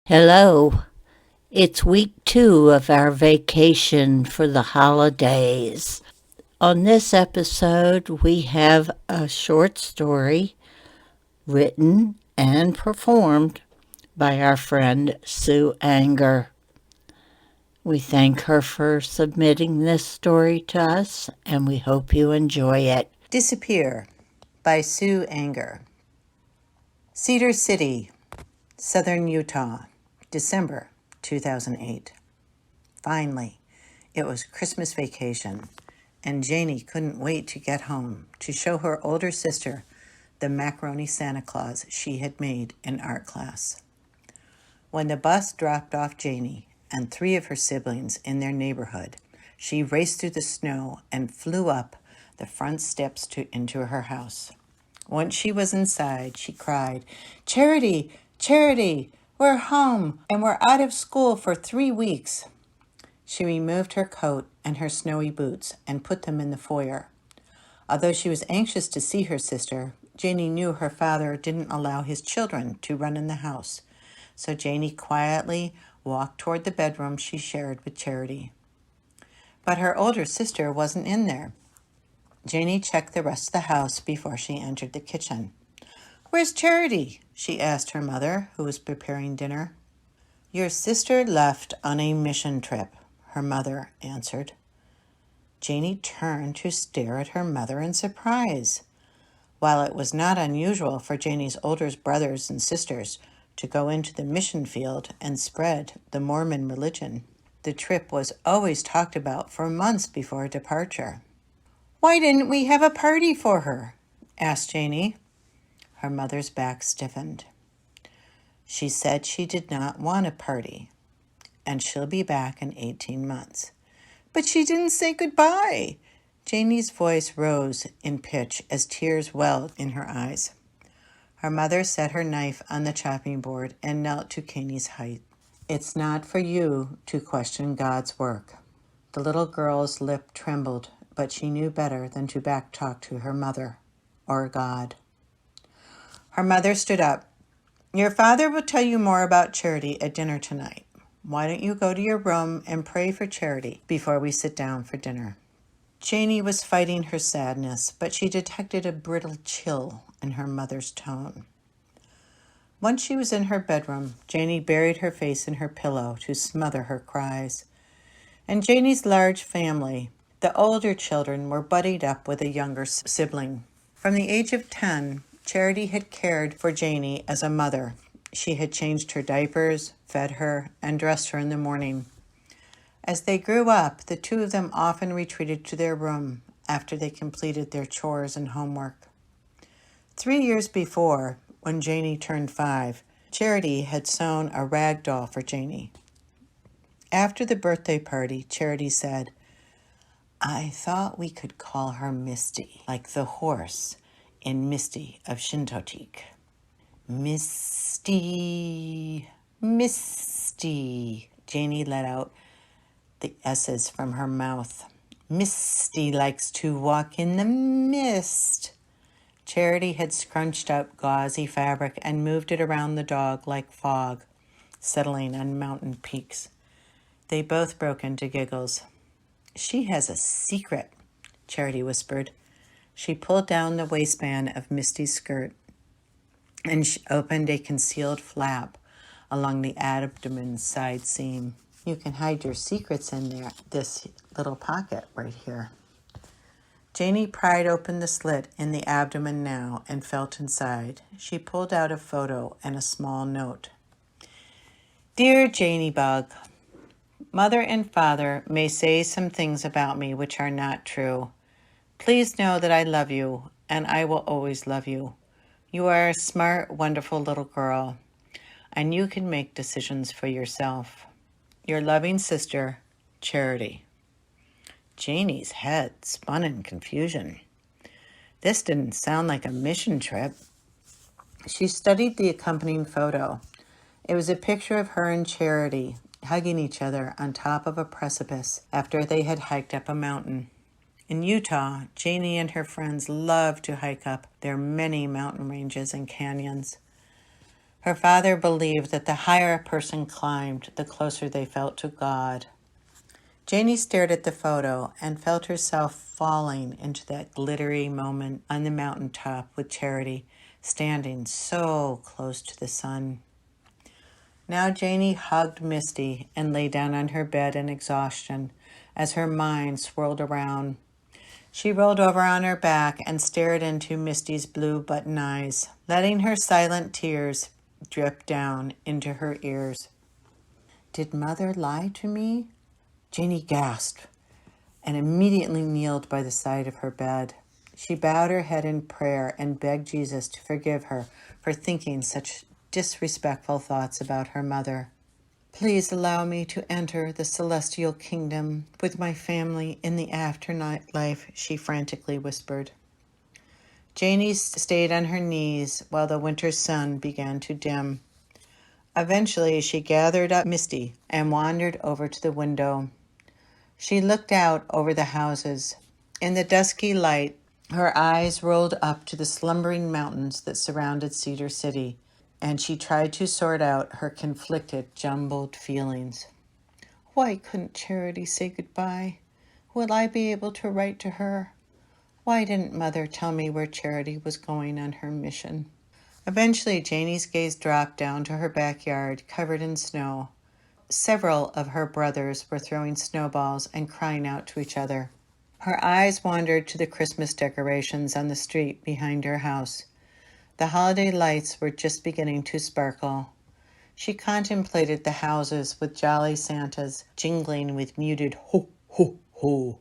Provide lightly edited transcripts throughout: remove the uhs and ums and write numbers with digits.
Hello. It's week 2 of our vacation for the holidays. On this episode, we have a short story written and performed by our friend Sue Angejr. We thank her for submitting this story to us, and we hope you enjoy it. Disappear by Sue Angejr. Cedar City, Southern Utah, December 2008. Finally, it was Christmas vacation, and Janie couldn't wait to get home to show her older sister the macaroni Santa Claus she had made in art class. When the bus dropped off Janie and 3 of her siblings in their neighborhood, she raced through the snow and flew up the front steps into her house. Once she was inside, she cried, "Charity, Charity, we're home and we're out of school for 3 weeks." She removed her coat and her snowy boots and put them in the foyer. Although she was anxious to see her sister, Janie knew her father didn't allow his children to run in the house. So Janie quietly walked toward the bedroom she shared with Charity. But her older sister wasn't in there. Janie checked the rest of the house before she entered the kitchen. "Where's Charity?" she asked her mother, who was preparing dinner. "Your sister left on a mission trip," her mother answered. Janie turned to stare at her mother in surprise. While it was not unusual for Janie's older brothers and sisters to go into the mission field and spread the Mormon religion, the trip was always talked about for months before departure. "Why didn't we have a party for her?" asked Janie. Her mother's back stiffened. "She said she did not want a party, and she'll be back in 18 months. "But she didn't say goodbye." Janie's voice rose in pitch as tears welled in her eyes. Her mother set her knife on the chopping board and knelt to Janie's height. "It's not for you to question God's work." The little girl's lip trembled, but she knew better than to backtalk to her mother or God. Her mother stood up. "Your father will tell you more about Charity at dinner tonight. Why don't you go to your room and pray for Charity before we sit down for dinner?" Janie was fighting her sadness, but she detected a brittle chill in her mother's tone. Once she was in her bedroom, Janie buried her face in her pillow to smother her cries. In Janie's large family, the older children were buddied up with a younger sibling. From the age of 10, Charity had cared for Janie as a mother. She had changed her diapers, fed her, and dressed her in the morning. As they grew up, the two of them often retreated to their room after they completed their chores and homework. 3 years before, when Janie turned 5, Charity had sewn a rag doll for Janie. After the birthday party, Charity said, "I thought we could call her Misty, like the horse in Misty of Shintotique." "Misty, Misty," Janie let out the S's from her mouth. "Misty likes to walk in the mist." Charity had scrunched up gauzy fabric and moved it around the dog like fog, settling on mountain peaks. They both broke into giggles. "She has a secret," Charity whispered. She pulled down the waistband of Misty's skirt and she opened a concealed flap along the abdomen's side seam. "You can hide your secrets in there, this little pocket right here." Janie pried open the slit in the abdomen now and felt inside. She pulled out a photo and a small note. "Dear Janie Bug, Mother and Father may say some things about me which are not true. Please know that I love you, and I will always love you. You are a smart, wonderful little girl, and you can make decisions for yourself. Your loving sister, Charity." Janie's head spun in confusion. This didn't sound like a mission trip. She studied the accompanying photo. It was a picture of her and Charity hugging each other on top of a precipice after they had hiked up a mountain. In Utah, Janie and her friends loved to hike up their many mountain ranges and canyons. Her father believed that the higher a person climbed, the closer they felt to God. Janie stared at the photo and felt herself falling into that glittery moment on the mountaintop with Charity standing so close to the sun. Now Janie hugged Misty and lay down on her bed in exhaustion as her mind swirled around. She rolled over on her back and stared into Misty's blue button eyes, letting her silent tears drip down into her ears. Did Mother lie to me? Janie gasped and immediately kneeled by the side of her bed. She bowed her head in prayer and begged Jesus to forgive her for thinking such disrespectful thoughts about her mother. Please allow me to enter the celestial kingdom with my family in the afterlife, she frantically whispered. Janie stayed on her knees while the winter sun began to dim. Eventually, she gathered up Misty and wandered over to the window. She looked out over the houses. In the dusky light, her eyes rolled up to the slumbering mountains that surrounded Cedar City, and she tried to sort out her conflicted, jumbled feelings. Why couldn't Charity say goodbye? Will I be able to write to her? Why didn't Mother tell me where Charity was going on her mission? Eventually, Janie's gaze dropped down to her backyard, covered in snow. Several of her brothers were throwing snowballs and crying out to each other. Her eyes wandered to the Christmas decorations on the street behind her house. The holiday lights were just beginning to sparkle. She contemplated the houses with jolly Santas jingling with muted ho, ho, ho,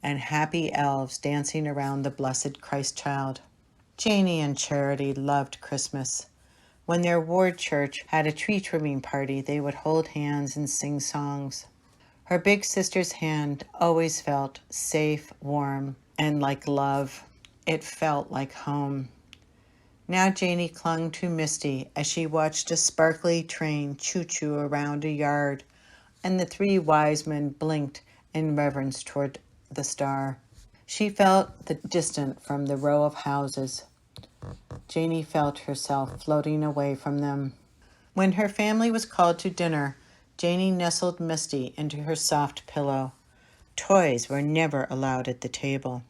and happy elves dancing around the blessed Christ child. Janie and Charity loved Christmas. When their ward church had a tree trimming party, they would hold hands and sing songs. Her big sister's hand always felt safe, warm, and like love. It felt like home. Now Janie clung to Misty as she watched a sparkly train choo-choo around a yard, and the three wise men blinked in reverence toward the star. She felt distant from the row of houses. Janie felt herself floating away from them. When her family was called to dinner, Janie nestled Misty into her soft pillow. Toys were never allowed at the table.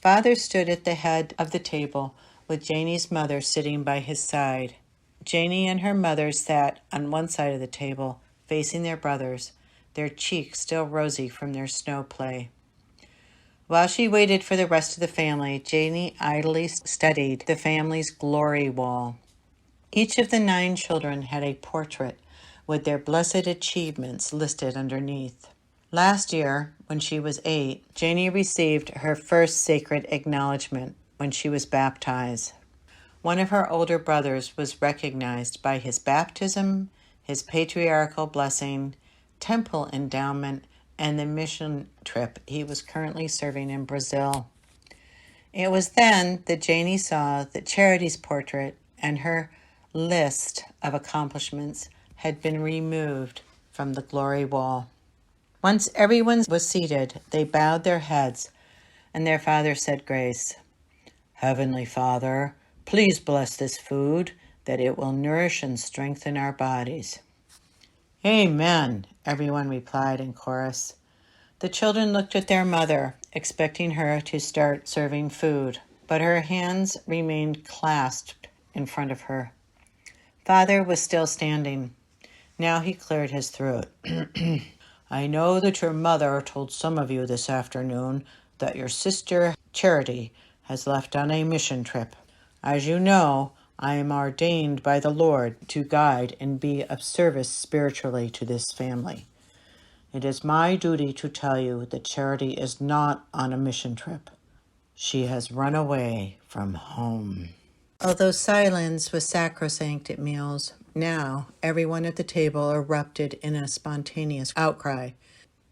Father stood at the head of the table with Janie's mother sitting by his side. Janie and her mother sat on one side of the table, facing their brothers, their cheeks still rosy from their snow play. While she waited for the rest of the family, Janie idly studied the family's glory wall. Each of the 9 children had a portrait with their blessed achievements listed underneath. Last year, when she was 8, Janie received her first sacred acknowledgement when she was baptized. One of her older brothers was recognized by his baptism, his patriarchal blessing, temple endowment, and the mission trip he was currently serving in Brazil. It was then that Janie saw that Charity's portrait and her list of accomplishments had been removed from the glory wall. Once everyone was seated, they bowed their heads, and their father said grace. Heavenly Father, please bless this food, that it will nourish and strengthen our bodies. Amen, everyone replied in chorus. The children looked at their mother, expecting her to start serving food, but her hands remained clasped in front of her. Father was still standing. Now he cleared his throat. I know that your mother told some of you this afternoon that your sister Charity has left on a mission trip. As you know, I am ordained by the Lord to guide and be of service spiritually to this family. It is my duty to tell you that Charity is not on a mission trip. She has run away from home. Although silence was sacrosanct at meals, now everyone at the table erupted in a spontaneous outcry.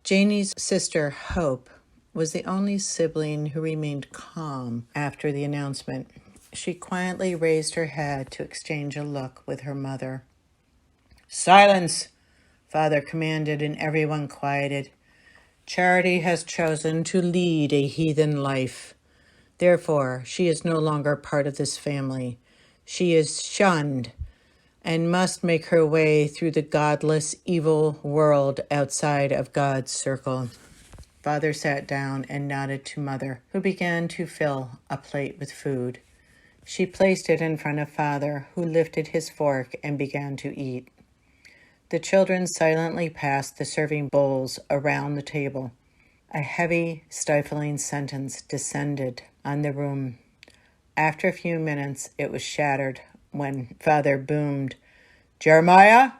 Janie's sister, Hope, was the only sibling who remained calm after the announcement. She quietly raised her head to exchange a look with her mother. Silence, Father commanded, and everyone quieted. Charity has chosen to lead a heathen life. Therefore, she is no longer part of this family. She is shunned. and must make her way through the godless, evil world outside of God's circle. Father sat down and nodded to Mother, who began to fill a plate with food. She placed it in front of Father, who lifted his fork and began to eat. The children silently passed the serving bowls around the table. A heavy, stifling sentence descended on the room. After a few minutes, it was shattered when Father boomed, "Jeremiah?"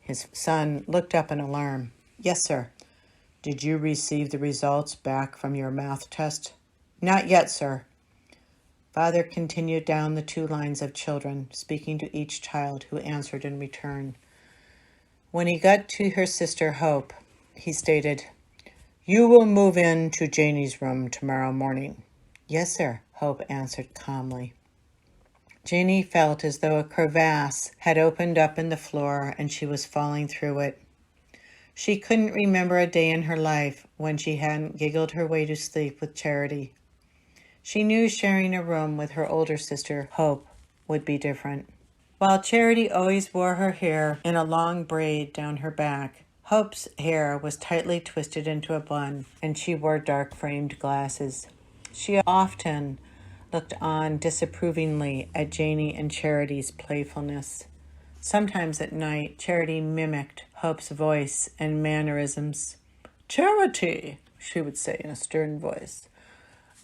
His son looked up in alarm. "Yes, sir." "Did you receive the results back from your math test?" "Not yet, sir." Father continued down the 2 lines of children, speaking to each child who answered in return. When he got to her sister Hope, he stated, "You will move in to Janie's room tomorrow morning." "Yes, sir," Hope answered calmly. Janie felt as though a crevasse had opened up in the floor and she was falling through it. She couldn't remember a day in her life when she hadn't giggled her way to sleep with Charity. She knew sharing a room with her older sister, Hope, would be different. While Charity always wore her hair in a long braid down her back, Hope's hair was tightly twisted into a bun, and she wore dark-framed glasses. She often looked on disapprovingly at Janie and Charity's playfulness. Sometimes at night, Charity mimicked Hope's voice and mannerisms. "Charity," she would say in a stern voice,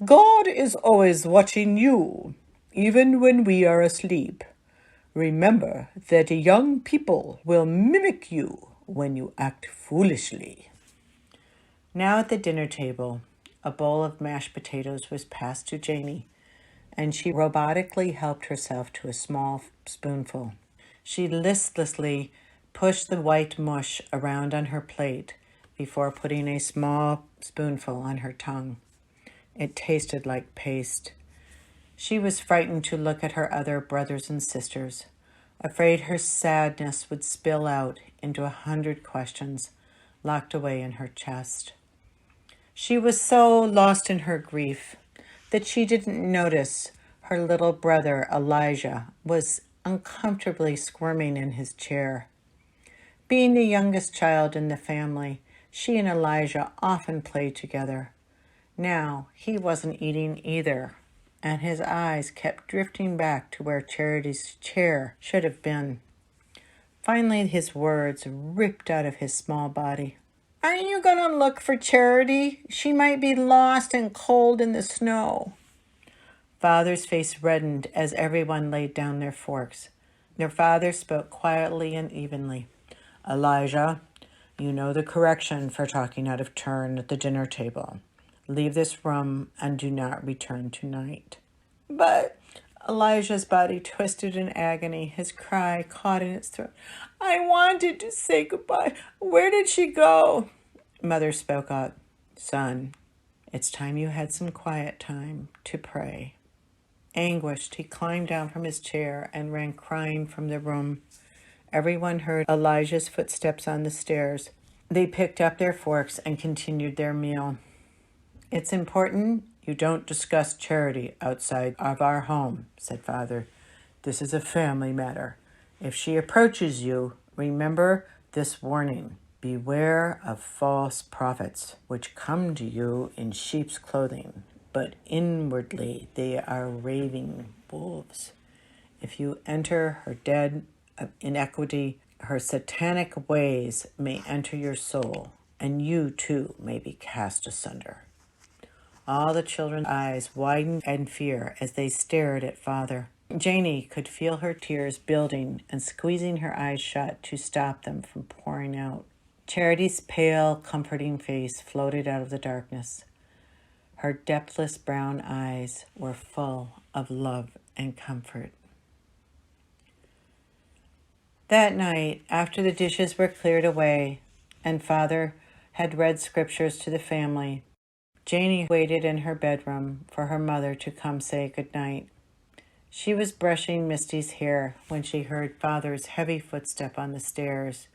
"God is always watching you, even when we are asleep. Remember that young people will mimic you when you act foolishly." Now at the dinner table, a bowl of mashed potatoes was passed to Janie, and she robotically helped herself to a small spoonful. She listlessly pushed the white mush around on her plate before putting a small spoonful on her tongue. It tasted like paste. She was frightened to look at her other brothers and sisters, afraid her sadness would spill out into 100 questions locked away in her chest. She was so lost in her grief that she didn't notice her little brother Elijah was uncomfortably squirming in his chair. Being the youngest child in the family, she and Elijah often played together. Now he wasn't eating either, and his eyes kept drifting back to where Charity's chair should have been. Finally, his words ripped out of his small body. "Aren't you going to look for Charity? She might be lost and cold in the snow." Father's face reddened as everyone laid down their forks. Their father spoke quietly and evenly. "Elijah, you know the correction for talking out of turn at the dinner table. Leave this room and do not return tonight." "But—" Elijah's body twisted in agony, his cry caught in its throat. "I wanted to say goodbye. Where did she go?" Mother spoke up. "Son, it's time you had some quiet time to pray." Anguished, he climbed down from his chair and ran crying from the room. Everyone heard Elijah's footsteps on the stairs. They picked up their forks and continued their meal. "It's important you don't discuss Charity outside of our home," said Father. "This is a family matter. If she approaches you, remember this warning. Beware of false prophets, which come to you in sheep's clothing, but inwardly they are raving wolves. If you enter her den of iniquity, her satanic ways may enter your soul, and you too may be cast asunder." All the children's eyes widened in fear as they stared at Father. Janie could feel her tears building and squeezing her eyes shut to stop them from pouring out. Charity's pale, comforting face floated out of the darkness. Her depthless brown eyes were full of love and comfort. That night, after the dishes were cleared away and Father had read scriptures to the family, Janie waited in her bedroom for her mother to come say goodnight. She was brushing Misty's hair when she heard Father's heavy footstep on the stairs.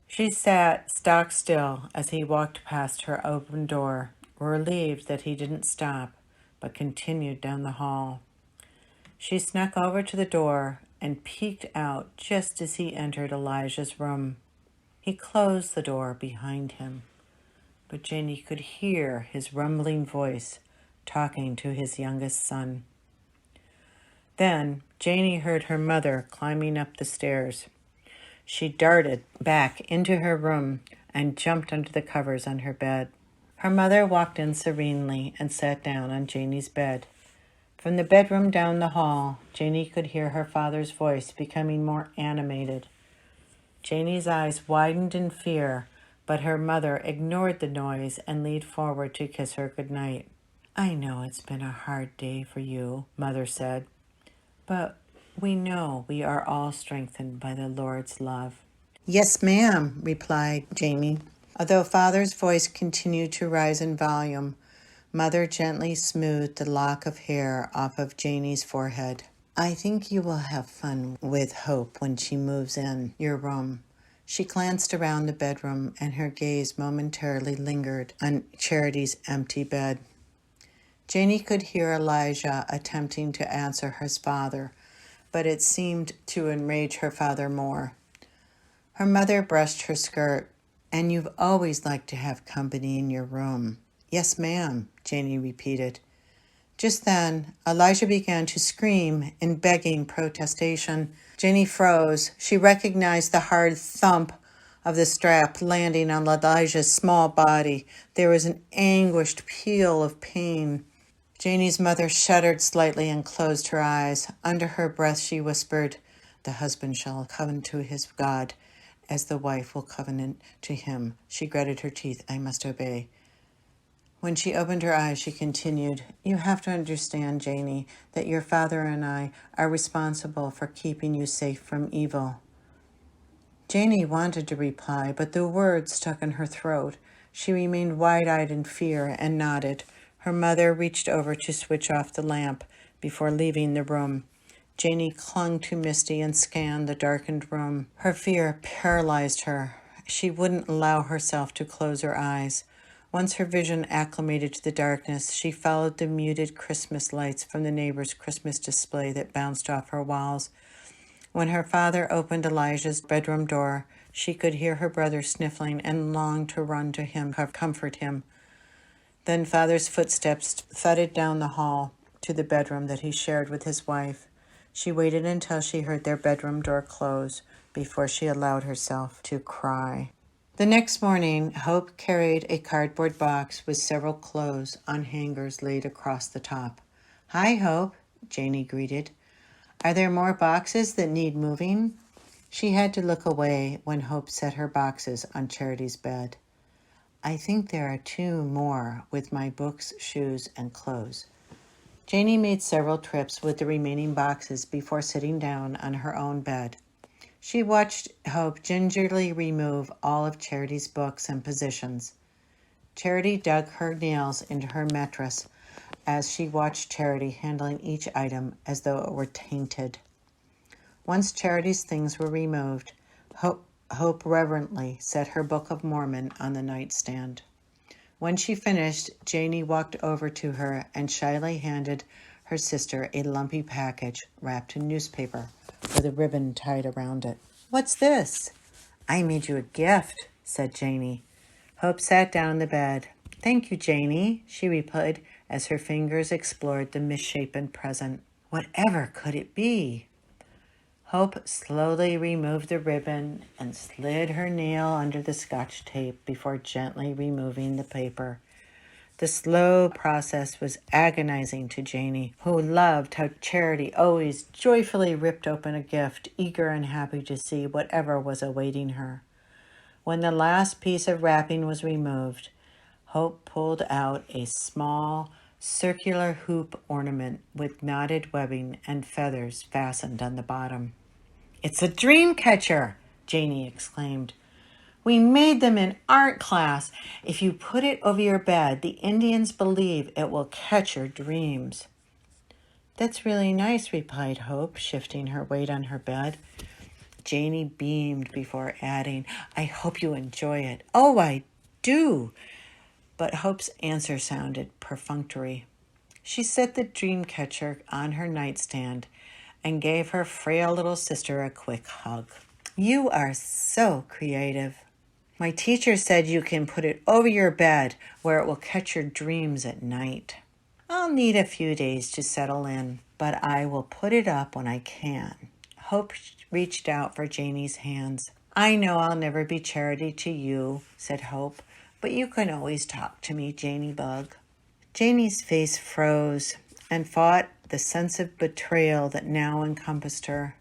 She sat stock still as he walked past her open door, relieved that he didn't stop, but continued down the hall. She snuck over to the door and peeked out just as he entered Elijah's room. He closed the door behind him, but Janie could hear his rumbling voice talking to his youngest son. Then Janie heard her mother climbing up the stairs. She darted back into her room and jumped under the covers on her bed. Her mother walked in serenely and sat down on Janie's bed. From the bedroom down the hall, Janie could hear her father's voice becoming more animated. Janie's eyes widened in fear, but her mother ignored the noise and leaned forward to kiss her goodnight. "I know it's been a hard day for you," Mother said, "but we know we are all strengthened by the Lord's love." "Yes, ma'am," replied Janie. Although Father's voice continued to rise in volume, Mother gently smoothed the lock of hair off of Janie's forehead. "I think you will have fun with Hope when she moves in your room." She glanced around the bedroom, and her gaze momentarily lingered on Charity's empty bed. Janie could hear Elijah attempting to answer his father, but it seemed to enrage her father more. Her mother brushed her skirt. "And you've always liked to have company in your room." "Yes, ma'am," Janie repeated. Just then, Elijah began to scream in begging protestation. Janie froze. She recognized the hard thump of the strap landing on Elijah's small body. There was an anguished peal of pain. Janie's mother shuddered slightly and closed her eyes. Under her breath, she whispered, "The husband shall covenant to his God, as the wife will covenant to him." She gritted her teeth. "I must obey." When she opened her eyes, she continued, "You have to understand, Janie, that your father and I are responsible for keeping you safe from evil." Janie wanted to reply, but the words stuck in her throat. She remained wide-eyed in fear and nodded. Her mother reached over to switch off the lamp before leaving the room. Janie clung to Misty and scanned the darkened room. Her fear paralyzed her. She wouldn't allow herself to close her eyes. Once her vision acclimated to the darkness, she followed the muted Christmas lights from the neighbor's Christmas display that bounced off her walls. When her father opened Elijah's bedroom door, she could hear her brother sniffling and longed to run to him, comfort him. Then Father's footsteps thudded down the hall to the bedroom that he shared with his wife. She waited until she heard their bedroom door close before she allowed herself to cry. The next morning, Hope carried a cardboard box with several clothes on hangers laid across the top. "Hi, Hope," Janie greeted. "Are there more boxes that need moving?" She had to look away when Hope set her boxes on Charity's bed. "I think there are 2 more with my books, shoes, and clothes." Janie made several trips with the remaining boxes before sitting down on her own bed. She watched Hope gingerly remove all of Charity's books and possessions. Charity dug her nails into her mattress as she watched Charity handling each item as though it were tainted. Once Charity's things were removed, Hope reverently set her Book of Mormon on the nightstand. When she finished, Janie walked over to her and shyly handed her sister a lumpy package wrapped in newspaper with a ribbon tied around it. "What's this?" "I made you a gift," said Janie. Hope sat down on the bed. "Thank you, Janie," she replied as her fingers explored the misshapen present. "Whatever could it be?" Hope slowly removed the ribbon and slid her nail under the Scotch tape before gently removing the paper. The slow process was agonizing to Janie, who loved how Charity always joyfully ripped open a gift, eager and happy to see whatever was awaiting her. When the last piece of wrapping was removed, Hope pulled out a small, circular hoop ornament with knotted webbing and feathers fastened on the bottom. "It's a dream catcher!" Janie exclaimed. "We made them in art class. If you put it over your bed, the Indians believe it will catch your dreams." "That's really nice," replied Hope, shifting her weight on her bed. Janie beamed before adding, "I hope you enjoy it." "Oh, I do." But Hope's answer sounded perfunctory. She set the dream catcher on her nightstand and gave her frail little sister a quick hug. "You are so creative. My teacher said you can put it over your bed where it will catch your dreams at night. I'll need a few days to settle in, but I will put it up when I can." Hope reached out for Janie's hands. "I know I'll never be Charity to you," said Hope, "but you can always talk to me, Janie Bug." Janie's face froze and fought the sense of betrayal that now encompassed her.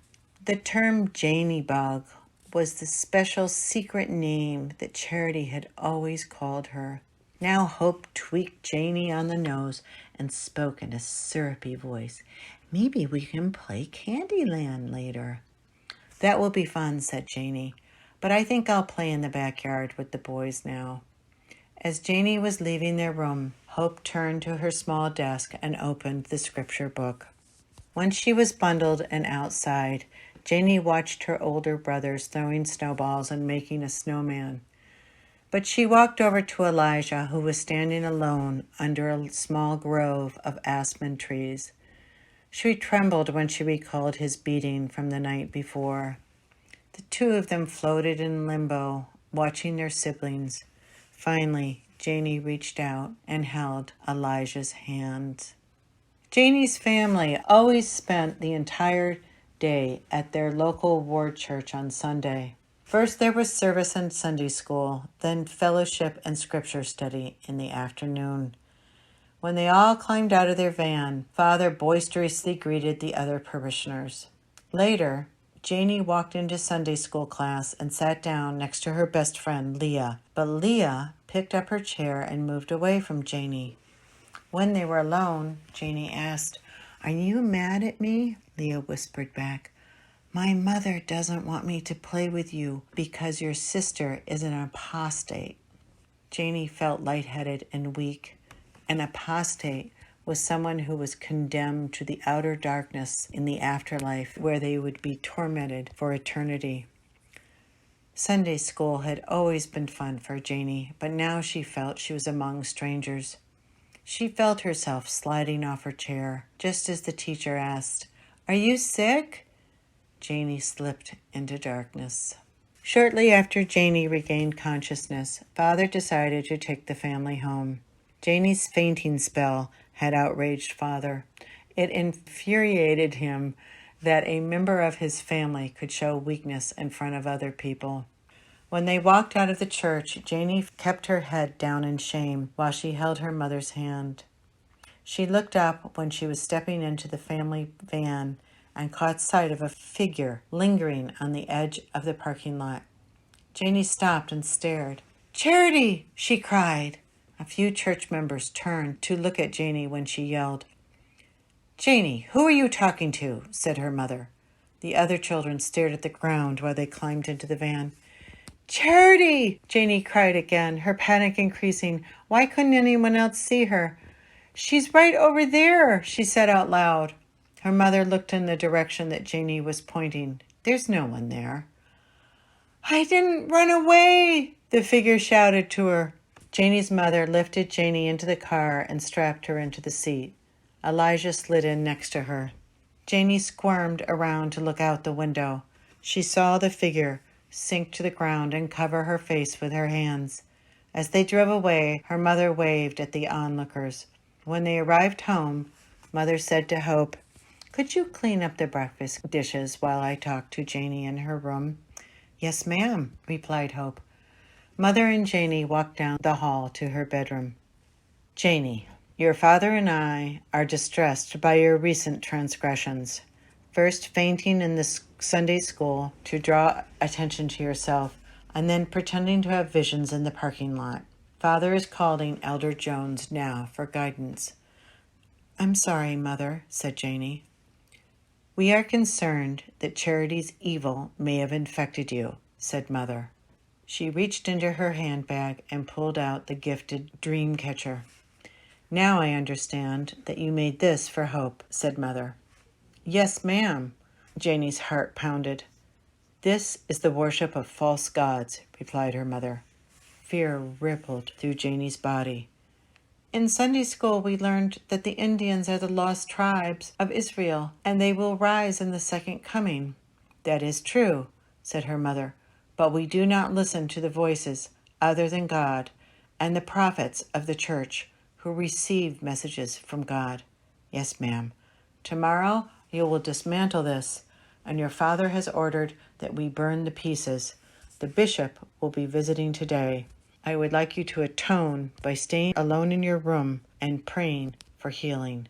The term Janie Bug was the special secret name that Charity had always called her. Now Hope tweaked Janie on the nose and spoke in a syrupy voice. "Maybe we can play Candyland later." "That will be fun," said Janie, "but I think I'll play in the backyard with the boys now." As Janie was leaving their room, Hope turned to her small desk and opened the scripture book. Once she was bundled and outside, Janie watched her older brothers throwing snowballs and making a snowman. But she walked over to Elijah, who was standing alone under a small grove of aspen trees. She trembled when she recalled his beating from the night before. The two of them floated in limbo, watching their siblings. Finally, Janie reached out and held Elijah's hand. Janie's family always spent the entire day at their local ward church on Sunday. First there was service and Sunday school, then fellowship and scripture study in the afternoon. When they all climbed out of their van, Father boisterously greeted the other parishioners. Later, Janie walked into Sunday school class and sat down next to her best friend, Leah. But Leah picked up her chair and moved away from Janie. When they were alone, Janie asked, "Are you mad at me?" Leah whispered back, "My mother doesn't want me to play with you because your sister is an apostate." Janie felt lightheaded and weak. An apostate was someone who was condemned to the outer darkness in the afterlife, where they would be tormented for eternity. Sunday school had always been fun for Janie, but now she felt she was among strangers. She felt herself sliding off her chair, just as the teacher asked, "Are you sick?" Janie slipped into darkness. Shortly after Janie regained consciousness, Father decided to take the family home. Janie's fainting spell had outraged Father. It infuriated him that a member of his family could show weakness in front of other people. When they walked out of the church, Janie kept her head down in shame while she held her mother's hand. She looked up when she was stepping into the family van and caught sight of a figure lingering on the edge of the parking lot. Janie stopped and stared. "Charity!" she cried. A few church members turned to look at Janie when she yelled. "Janie, who are you talking to?" said her mother. The other children stared at the ground while they climbed into the van. "Charity!" Janie cried again, her panic increasing. Why couldn't anyone else see her? "She's right over there," she said out loud. Her mother looked in the direction that Janie was pointing. "There's no one there." "I didn't run away," the figure shouted to her. Janie's mother lifted Janie into the car and strapped her into the seat. Elijah slid in next to her. Janie squirmed around to look out the window. She saw the figure sink to the ground and cover her face with her hands. As they drove away, her mother waved at the onlookers. When they arrived home, Mother said to Hope, "Could you clean up the breakfast dishes while I talk to Janie in her room?" "Yes, ma'am," replied Hope. Mother and Janie walked down the hall to her bedroom. "Janie, your father and I are distressed by your recent transgressions. First fainting in the Sunday school to draw attention to yourself, and then pretending to have visions in the parking lot. Father is calling Elder Jones now for guidance." "I'm sorry, Mother," said Janie. "We are concerned that Charity's evil may have infected you," said Mother. She reached into her handbag and pulled out the gifted dream catcher. "Now I understand that you made this for Hope," said Mother. "Yes, ma'am." Janie's heart pounded. "This is the worship of false gods," replied her mother. Fear rippled through Janie's body. In Sunday school, we learned that the Indians are the lost tribes of Israel, and they will rise in the second coming. That is true, said her mother, but we do not listen to the voices other than God and the prophets of the church who receive messages from God. Yes, ma'am. Tomorrow you will dismantle this, and your father has ordered that we burn the pieces. The bishop will be visiting today. I would like you to atone by staying alone in your room and praying for healing.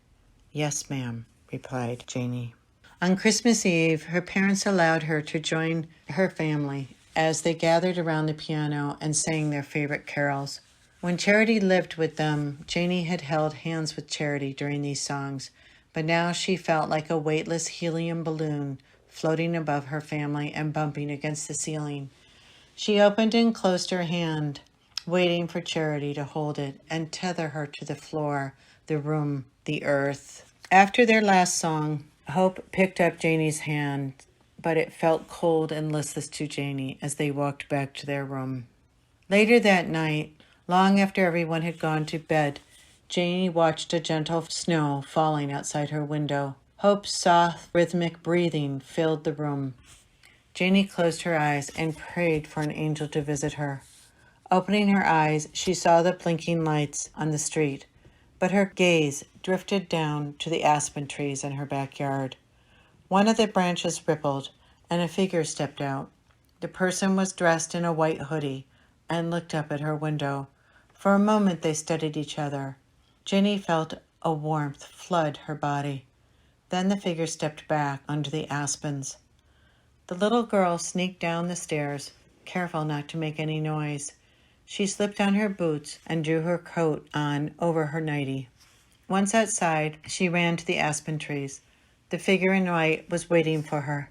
Yes, ma'am, replied Janie. On Christmas Eve, her parents allowed her to join her family as they gathered around the piano and sang their favorite carols. When Charity lived with them, Janie had held hands with Charity during these songs, but now she felt like a weightless helium balloon floating above her family and bumping against the ceiling. She opened and closed her hand, waiting for Charity to hold it and tether her to the floor, the room, the earth. After their last song, Hope picked up Janie's hand, but it felt cold and listless to Janie as they walked back to their room. Later that night, long after everyone had gone to bed, Janie watched a gentle snow falling outside her window. Hope's soft, rhythmic breathing filled the room. Janie closed her eyes and prayed for an angel to visit her. Opening her eyes, she saw the blinking lights on the street, but her gaze drifted down to the aspen trees in her backyard. One of the branches rippled, and a figure stepped out. The person was dressed in a white hoodie and looked up at her window. For a moment they studied each other. Jenny felt a warmth flood her body. Then the figure stepped back under the aspens. The little girl sneaked down the stairs, careful not to make any noise. She slipped on her boots and drew her coat on over her nightie. Once outside, she ran to the aspen trees. The figure in white was waiting for her.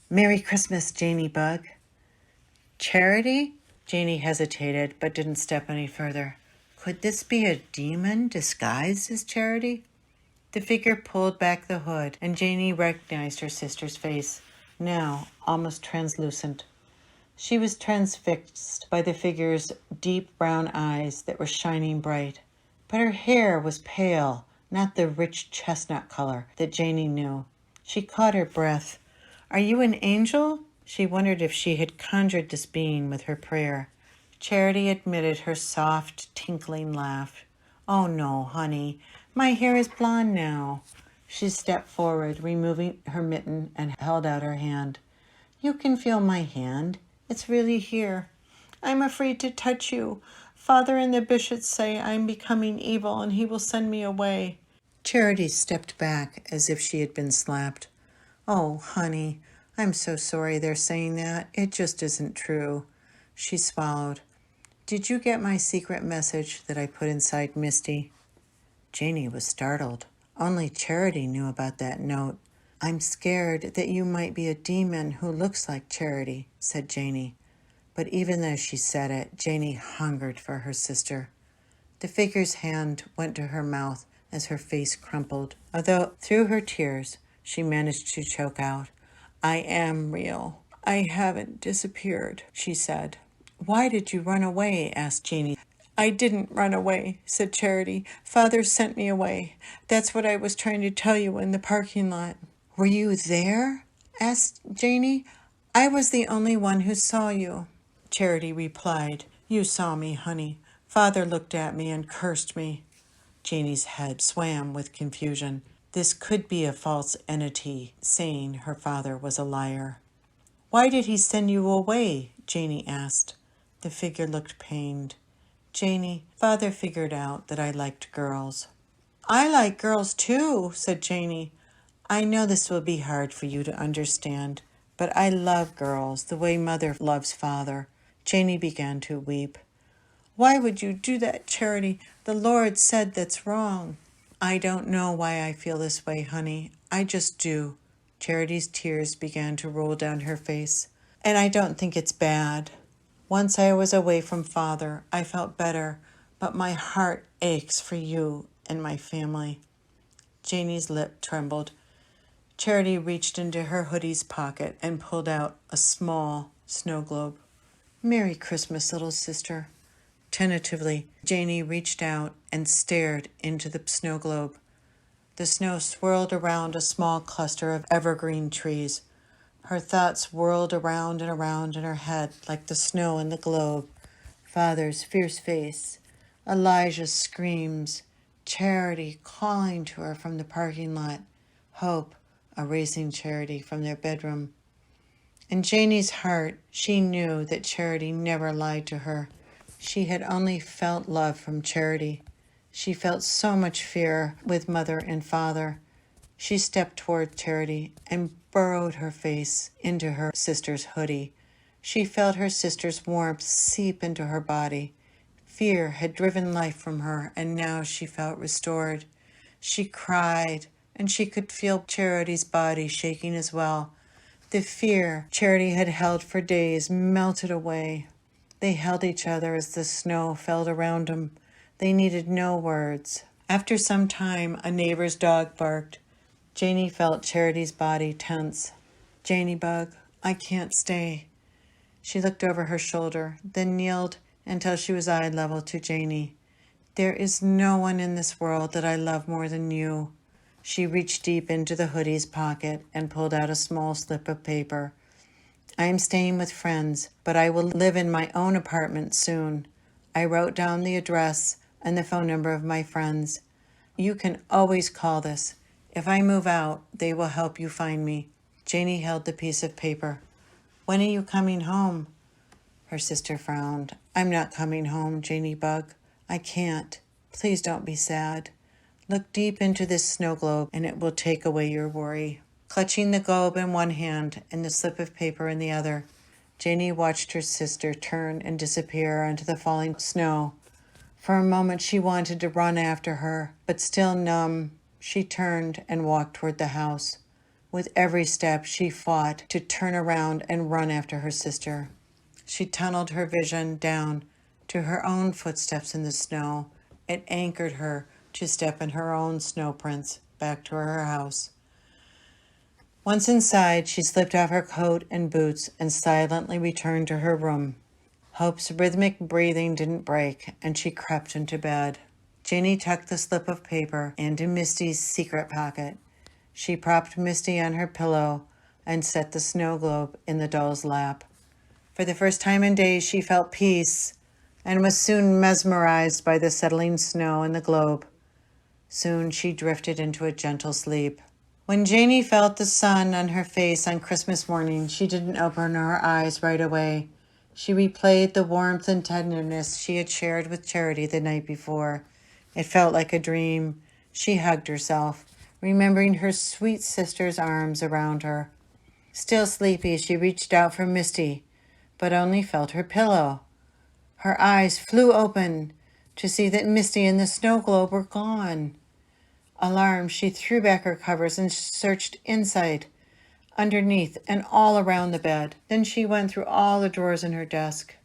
"Merry Christmas, Janie Bug." "Charity?" Janie hesitated, but didn't step any further. Could this be a demon disguised as Charity? The figure pulled back the hood, and Janie recognized her sister's face, now almost translucent. She was transfixed by the figure's deep brown eyes that were shining bright. But her hair was pale, not the rich chestnut color that Janie knew. She caught her breath. "Are you an angel?" She wondered if she had conjured this being with her prayer. Charity admitted her soft, tinkling laugh. "Oh, no, honey. My hair is blonde now." She stepped forward, removing her mitten, and held out her hand. "You can feel my hand. It's really here." "I'm afraid to touch you. Father and the bishops say I'm becoming evil and he will send me away." Charity stepped back as if she had been slapped. "Oh, honey, I'm so sorry they're saying that. It just isn't true." She swallowed. "Did you get my secret message that I put inside Misty?" Janie was startled. Only Charity knew about that note. "I'm scared that you might be a demon who looks like Charity," said Janie. But even though she said it, Janie hungered for her sister. The figure's hand went to her mouth as her face crumpled, although through her tears she managed to choke out, "I am real. I haven't disappeared," she said. "Why did you run away?" asked Janie. "I didn't run away," said Charity. "Father sent me away. That's what I was trying to tell you in the parking lot." "Were you there?" asked Janie. "I was the only one who saw you." Charity replied, "You saw me, honey. Father looked at me and cursed me." Janie's head swam with confusion. This could be a false entity saying her father was a liar. "Why did he send you away?" Janie asked. The figure looked pained. "Janie, Father figured out that I liked girls." "I like girls too," said Janie. "I know this will be hard for you to understand, but I love girls the way Mother loves Father." Janie began to weep. "Why would you do that, Charity? The Lord said that's wrong." "I don't know why I feel this way, honey. I just do." Charity's tears began to roll down her face. "And I don't think it's bad. Once I was away from Father, I felt better, but my heart aches for you and my family." Janie's lip trembled. Charity reached into her hoodie's pocket and pulled out a small snow globe. "Merry Christmas, little sister." Tentatively, Janie reached out and stared into the snow globe. The snow swirled around a small cluster of evergreen trees. Her thoughts whirled around and around in her head like the snow in the globe. Father's fierce face, Elijah's screams, Charity calling to her from the parking lot, Hope erasing Charity from their bedroom. In Janie's heart, she knew that Charity never lied to her. She had only felt love from Charity. She felt so much fear with Mother and Father. She stepped toward Charity and burrowed her face into her sister's hoodie. She felt her sister's warmth seep into her body. Fear had driven life from her, and now she felt restored. She cried, and she could feel Charity's body shaking as well. The fear Charity had held for days melted away. They held each other as the snow fell around them. They needed no words. After some time, a neighbor's dog barked. Janie felt Charity's body tense. Janie Bug, I can't stay. She looked over her shoulder, then kneeled until she was eye level to Janie. There is no one in this world that I love more than you. She reached deep into the hoodie's pocket and pulled out a small slip of paper. I am staying with friends, but I will live in my own apartment soon. I wrote down the address and the phone number of my friends. You can always call this. If I move out, they will help you find me. Janie held the piece of paper. When are you coming home? Her sister frowned. I'm not coming home, Janie Bug. I can't. Please don't be sad. Look deep into this snow globe and it will take away your worry. Clutching the globe in one hand and the slip of paper in the other, Janie watched her sister turn and disappear into the falling snow. For a moment she wanted to run after her, but still numb, she turned and walked toward the house. With every step she fought to turn around and run after her sister. She tunneled her vision down to her own footsteps in the snow. It anchored her to step in her own snow prints back to her house. Once inside, she slipped off her coat and boots and silently returned to her room. Hope's rhythmic breathing didn't break, and she crept into bed. Janie tucked the slip of paper into Misty's secret pocket. She propped Misty on her pillow and set the snow globe in the doll's lap. For the first time in days, she felt peace and was soon mesmerized by the settling snow in the globe. Soon she drifted into a gentle sleep. When Janie felt the sun on her face on Christmas morning, she didn't open her eyes right away. She replayed the warmth and tenderness she had shared with Charity the night before. It felt like a dream. She hugged herself, remembering her sweet sister's arms around her. Still sleepy, she reached out for Misty, but only felt her pillow. Her eyes flew open to see that Misty and the snow globe were gone. Alarmed, she threw back her covers and searched inside, underneath, and all around the bed. Then she went through all the drawers in her desk.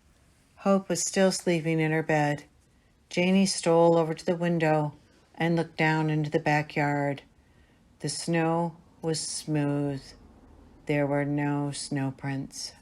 Hope was still sleeping in her bed. Janie stole over to the window and looked down into the backyard. The snow was smooth. There were no snow prints.